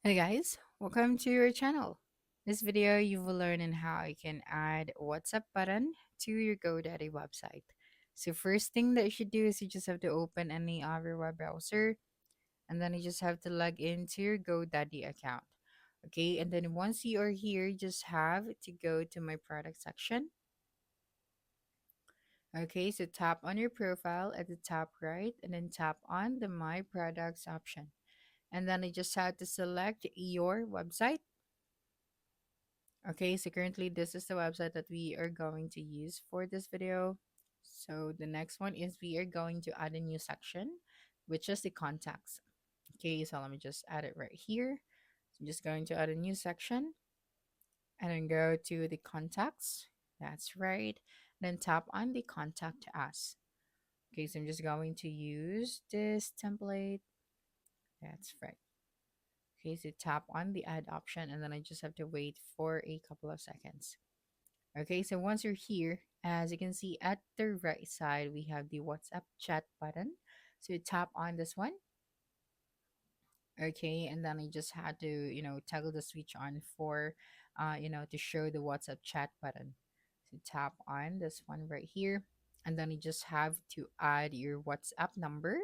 Hey guys, welcome to your channel. This video you will learn on how you can add WhatsApp button to your GoDaddy website. So first thing that you should do is you just have to open any other web browser and then you just have to log into your GoDaddy account. Okay, and then once you are here, you just have to go to my product section. Okay, so tap on your profile at the top right and then tap on the My Products option. And then you just have to select your website. Okay, so currently this is the website that we are going to use for this video. So the next one is we are going to add a new section, which is the contacts. Okay, so let me just add it right here. So I'm just going to add a new section and then go to the contacts. That's right. Then tap on the contact us. Okay, so I'm just going to use this template. That's right. Okay, so tap on the add option and then I just have to wait for a couple of seconds. Okay, so once you're here, as you can see at the right side, we have the WhatsApp chat button. So you tap on this one. Okay, and then I just had to, toggle the switch on for, to show the WhatsApp chat button. So tap on this one right here. And then you just have to add your WhatsApp number.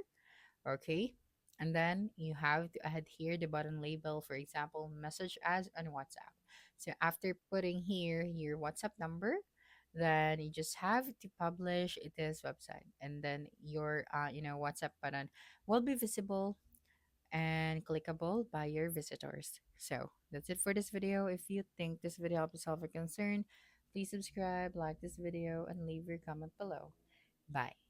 Okay, and then you have to add here the button label, for example, message as on WhatsApp. So after putting here your WhatsApp number, then you just have to publish this website, and then your WhatsApp button will be visible and clickable by your visitors. So that's it for this video. If you think this video helped you solve a concern, please subscribe, like this video, and leave your comment below. Bye.